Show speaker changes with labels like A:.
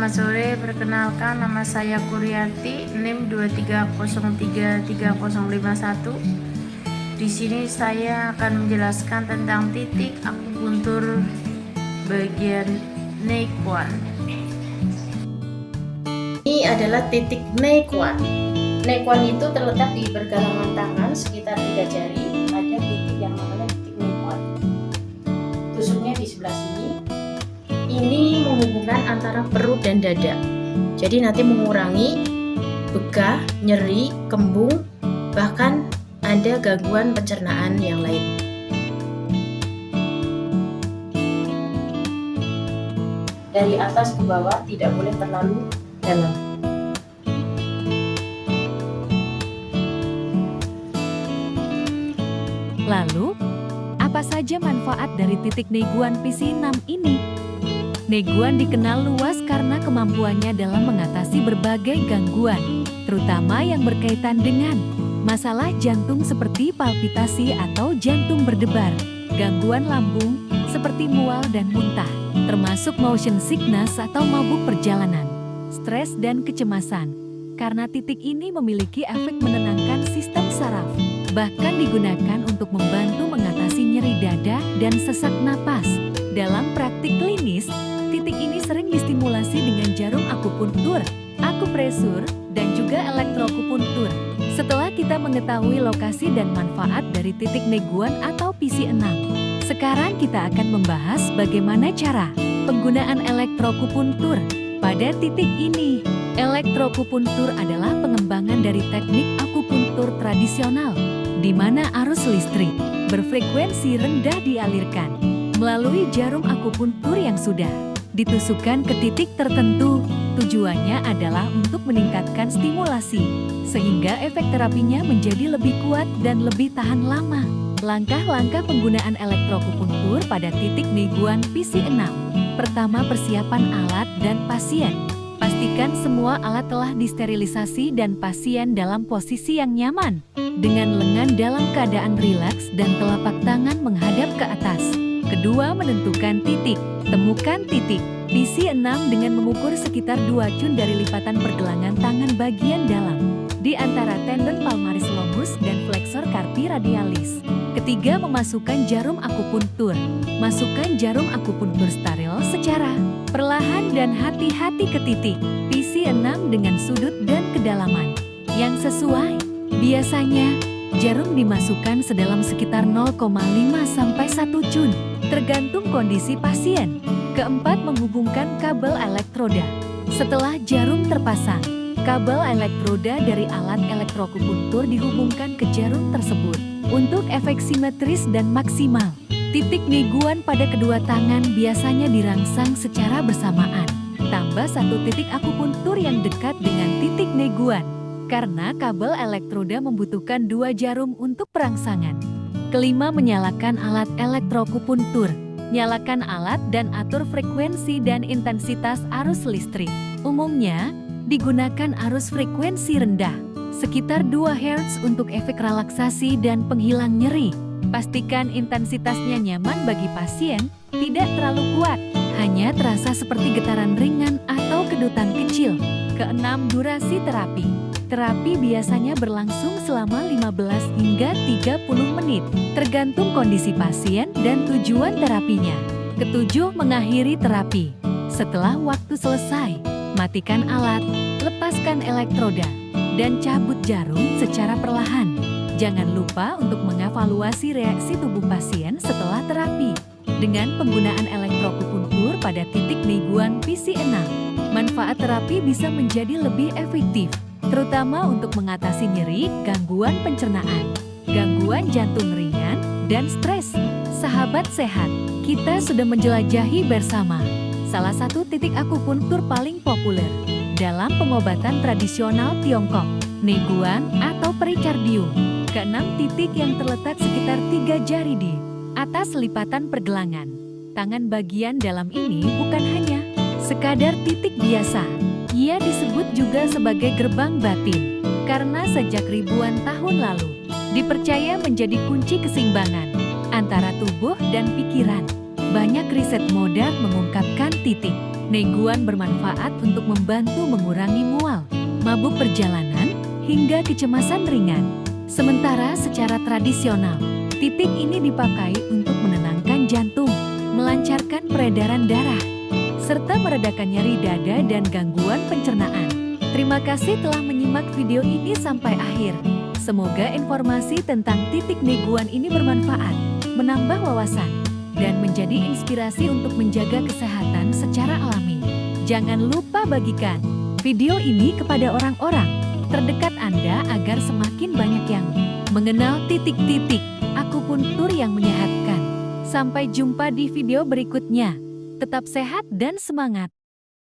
A: Selamat sore, perkenalkan nama saya Kuryanti, NIM 230335051. Di sini saya akan menjelaskan tentang titik akupuntur bagian Nequan. Ini adalah titik Nequan. Nequan itu terletak di pergelangan tangan sekitar 3 jari. Ada titik yang namanya titik Nequan. Tusuknya di sebelah sini. Ini menghubungkan antara perut dan dada. Jadi nanti mengurangi begah, nyeri, kembung, bahkan ada gangguan pencernaan yang lain. Dari atas ke bawah tidak boleh terlalu dalam.
B: Lalu, apa saja manfaat dari titik Nequan PC6 ini? Nequan dikenal luas karena kemampuannya dalam mengatasi berbagai gangguan, terutama yang berkaitan dengan masalah jantung seperti palpitasi atau jantung berdebar, gangguan lambung seperti mual dan muntah, termasuk motion sickness atau mabuk perjalanan, stres dan kecemasan. Karena titik ini memiliki efek menenangkan sistem saraf, bahkan digunakan untuk membantu mengatasi nyeri dada dan sesak napas. Dalam praktik klinis, titik ini sering distimulasi dengan jarum akupuntur, akupresur, dan juga elektroakupuntur. Setelah kita mengetahui lokasi dan manfaat dari titik Nequan atau PC6, sekarang kita akan membahas bagaimana cara penggunaan elektroakupuntur pada titik ini. Elektroakupuntur adalah pengembangan dari teknik akupuntur tradisional, di mana arus listrik berfrekuensi rendah dialirkan melalui jarum akupuntur yang sudah ditusukkan ke titik tertentu. Tujuannya adalah untuk meningkatkan stimulasi, sehingga efek terapinya menjadi lebih kuat dan lebih tahan lama. Langkah-langkah penggunaan elektroakupuntur pada titik Nequan PC6. Pertama, persiapan alat dan pasien. Pastikan semua alat telah disterilisasi dan pasien dalam posisi yang nyaman, dengan lengan dalam keadaan rileks dan telapak tangan menghadap ke atas. Kedua, menentukan titik. Temukan titik PC6 dengan mengukur sekitar 2 cun dari lipatan pergelangan tangan bagian dalam, di antara tendon palmaris longus dan flexor carpi radialis. Ketiga, memasukkan jarum akupuntur. Masukkan jarum akupuntur steril secara perlahan dan hati-hati ke titik PC6 dengan sudut dan kedalaman yang sesuai. Biasanya, jarum dimasukkan sedalam sekitar 0,5 sampai 1 cun, tergantung kondisi pasien. Keempat, menghubungkan kabel elektroda. Setelah jarum terpasang, kabel elektroda dari alat elektroakupuntur dihubungkan ke jarum tersebut untuk efek simetris dan maksimal. Titik Nequan pada kedua tangan biasanya dirangsang secara bersamaan. Tambah 1 titik akupuntur yang dekat dengan titik Nequan, karena kabel elektroda membutuhkan 2 jarum untuk perangsangan. Kelima, menyalakan alat elektroakupuntur. Nyalakan alat dan atur frekuensi dan intensitas arus listrik. Umumnya, digunakan arus frekuensi rendah, sekitar 2 Hz untuk efek relaksasi dan penghilang nyeri. Pastikan intensitasnya nyaman bagi pasien, tidak terlalu kuat, hanya terasa seperti getaran ringan atau kedutan kecil. Keenam, durasi terapi. Terapi biasanya berlangsung selama 15 hingga 30 menit, tergantung kondisi pasien dan tujuan terapinya. Ketujuh, mengakhiri terapi. Setelah waktu selesai, matikan alat, lepaskan elektroda, dan cabut jarum secara perlahan. Jangan lupa untuk mengevaluasi reaksi tubuh pasien setelah terapi. Dengan penggunaan elektroakupuntur pada titik Nequan PC6, manfaat terapi bisa menjadi lebih efektif, terutama untuk mengatasi nyeri, gangguan pencernaan, gangguan jantung ringan, dan stres. Sahabat sehat, kita sudah menjelajahi bersama salah satu titik akupuntur paling populer dalam pengobatan tradisional Tiongkok, Nequan atau pericardium. Keenam, titik yang terletak sekitar 3 jari di atas lipatan pergelangan tangan bagian dalam ini bukan hanya sekadar titik biasa. Ia disebut juga sebagai gerbang batin, karena sejak ribuan tahun lalu, dipercaya menjadi kunci keseimbangan antara tubuh dan pikiran. Banyak riset modern mengungkapkan titik Neguan bermanfaat untuk membantu mengurangi mual, mabuk perjalanan, hingga kecemasan ringan. Sementara secara tradisional, titik ini dipakai untuk menenangkan jantung, melancarkan peredaran darah, serta meredakan nyeri dada dan gangguan pencernaan. Terima kasih telah menyimak video ini sampai akhir. Semoga informasi tentang titik neguan ini bermanfaat, menambah wawasan, dan menjadi inspirasi untuk menjaga kesehatan secara alami. Jangan lupa bagikan video ini kepada orang-orang terdekat Anda agar semakin banyak yang mengenal titik-titik akupuntur yang menyehatkan. Sampai jumpa di video berikutnya. Tetap sehat dan semangat.